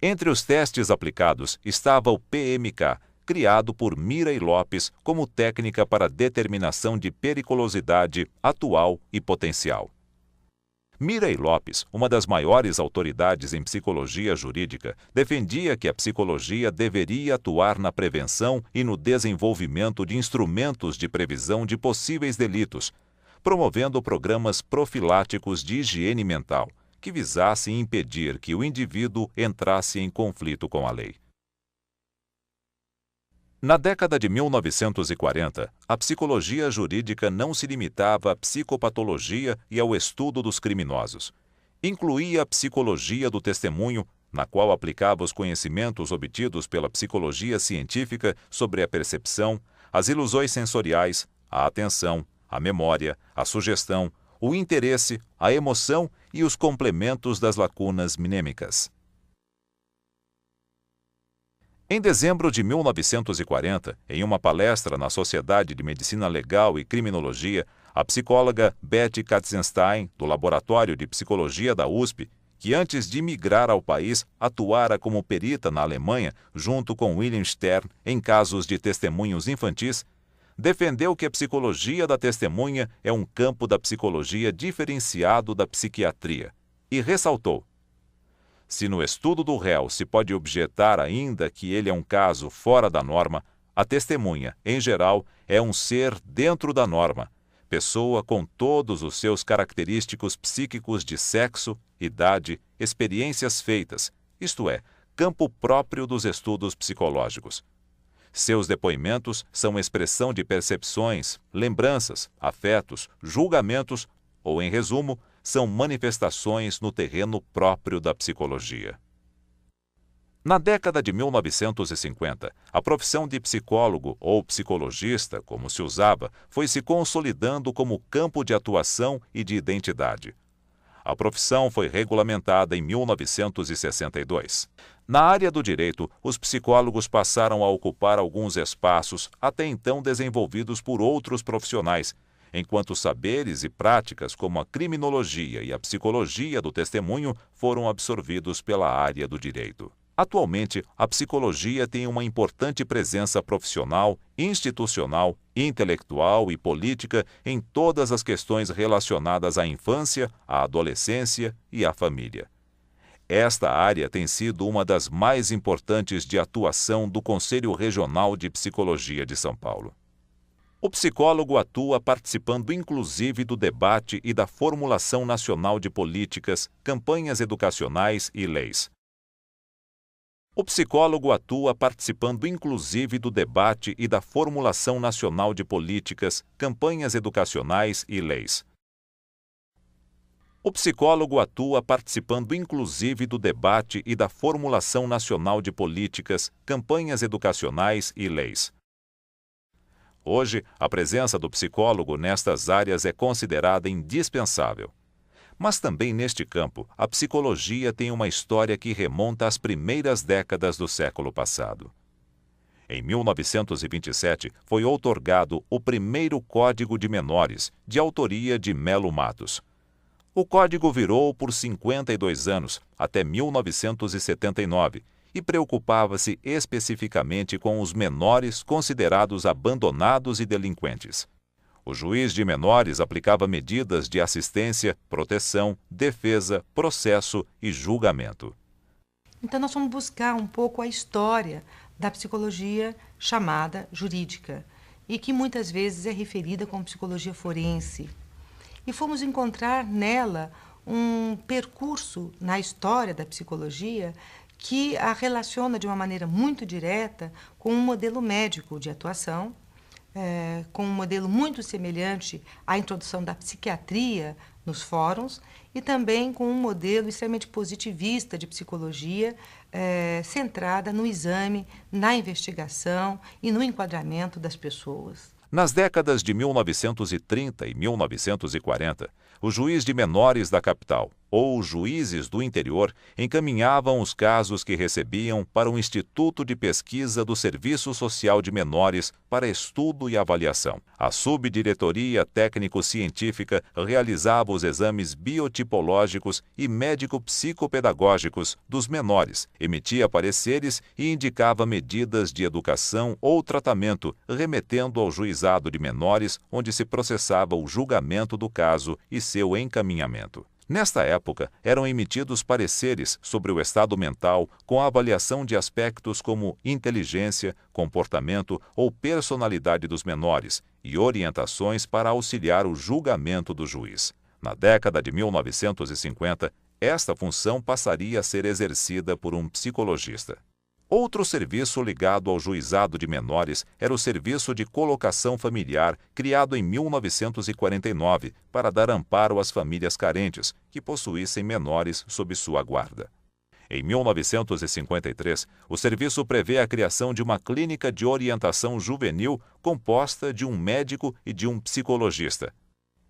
Entre os testes aplicados estava o PMK, criado por Mirey Lopes como técnica para determinação de periculosidade atual e potencial. Mirey Lopes, uma das maiores autoridades em psicologia jurídica, defendia que a psicologia deveria atuar na prevenção e no desenvolvimento de instrumentos de previsão de possíveis delitos, promovendo programas profiláticos de higiene mental, que visassem impedir que o indivíduo entrasse em conflito com a lei. Na década de 1940, a psicologia jurídica não se limitava à psicopatologia e ao estudo dos criminosos. Incluía a psicologia do testemunho, na qual aplicava os conhecimentos obtidos pela psicologia científica sobre a percepção, as ilusões sensoriais, a atenção, a memória, a sugestão, o interesse, a emoção e os complementos das lacunas mnêmicas. Em dezembro de 1940, em uma palestra na Sociedade de Medicina Legal e Criminologia, a psicóloga Betty Katzenstein, do Laboratório de Psicologia da USP, que antes de migrar ao país atuara como perita na Alemanha junto com William Stern em casos de testemunhos infantis, defendeu que a psicologia da testemunha é um campo da psicologia diferenciado da psiquiatria e ressaltou: se no estudo do réu se pode objetar ainda que ele é um caso fora da norma, a testemunha, em geral, é um ser dentro da norma, pessoa com todos os seus característicos psíquicos de sexo, idade, experiências feitas, isto é, campo próprio dos estudos psicológicos. Seus depoimentos são expressão de percepções, lembranças, afetos, julgamentos ou, em resumo, são manifestações no terreno próprio da psicologia. Na década de 1950, a profissão de psicólogo ou psicologista, como se usava, foi se consolidando como campo de atuação e de identidade. A profissão foi regulamentada em 1962. Na área do direito, os psicólogos passaram a ocupar alguns espaços até então desenvolvidos por outros profissionais, enquanto saberes e práticas como a criminologia e a psicologia do testemunho foram absorvidos pela área do direito. Atualmente, a psicologia tem uma importante presença profissional, institucional, intelectual e política em todas as questões relacionadas à infância, à adolescência e à família. Esta área tem sido uma das mais importantes de atuação do Conselho Regional de Psicologia de São Paulo. O psicólogo atua participando inclusive do debate e da formulação nacional de políticas, campanhas educacionais e leis. O psicólogo atua participando inclusive do debate e da formulação nacional de políticas, campanhas educacionais e leis. O psicólogo atua participando inclusive do debate e da formulação nacional de políticas, campanhas educacionais e leis. Hoje, a presença do psicólogo nestas áreas é considerada indispensável. Mas também neste campo, a psicologia tem uma história que remonta às primeiras décadas do século passado. Em 1927, foi outorgado o primeiro Código de Menores, de autoria de Melo Matos. O código virou por 52 anos, até 1979, e preocupava-se especificamente com os menores considerados abandonados e delinquentes. O juiz de menores aplicava medidas de assistência, proteção, defesa, processo e julgamento. Então nós vamos buscar um pouco a história da psicologia chamada jurídica e que muitas vezes é referida como psicologia forense. E fomos encontrar nela um percurso na história da psicologia que a relaciona de uma maneira muito direta com um modelo médico de atuação, com um modelo muito semelhante à introdução da psiquiatria nos fóruns e também com um modelo extremamente positivista de psicologia centrada no exame, na investigação e no enquadramento das pessoas. Nas décadas de 1930 e 1940, o juiz de menores da capital ou juízes do interior encaminhavam os casos que recebiam para o Instituto de Pesquisa do Serviço Social de Menores para estudo e avaliação. A Subdiretoria Técnico-Científica realizava os exames biotipológicos e médico-psicopedagógicos dos menores, emitia pareceres e indicava medidas de educação ou tratamento, remetendo ao juizado de menores, onde se processava o julgamento do caso e seu encaminhamento. Nesta época, eram emitidos pareceres sobre o estado mental com a avaliação de aspectos como inteligência, comportamento ou personalidade dos menores e orientações para auxiliar o julgamento do juiz. Na década de 1950, esta função passaria a ser exercida por um psicologista. Outro serviço ligado ao juizado de menores era o Serviço de Colocação Familiar, criado em 1949 para dar amparo às famílias carentes que possuíssem menores sob sua guarda. Em 1953, o serviço prevê a criação de uma clínica de orientação juvenil composta de um médico e de um psicologista.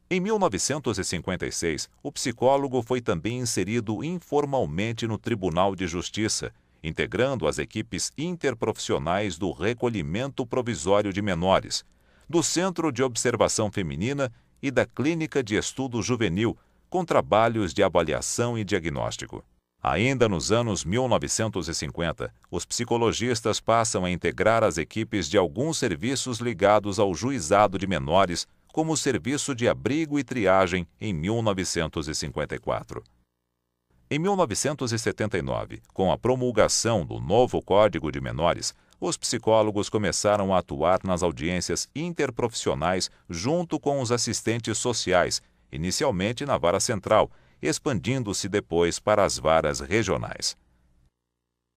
Em 1956, o psicólogo foi também inserido informalmente no Tribunal de Justiça, integrando as equipes interprofissionais do Recolhimento Provisório de Menores, do Centro de Observação Feminina e da Clínica de Estudo Juvenil, com trabalhos de avaliação e diagnóstico. Ainda nos anos 1950, os psicologistas passam a integrar as equipes de alguns serviços ligados ao juizado de menores, como o Serviço de Abrigo e Triagem em 1954. Em 1979, com a promulgação do novo Código de Menores, os psicólogos começaram a atuar nas audiências interprofissionais junto com os assistentes sociais, inicialmente na Vara Central, expandindo-se depois para as varas regionais.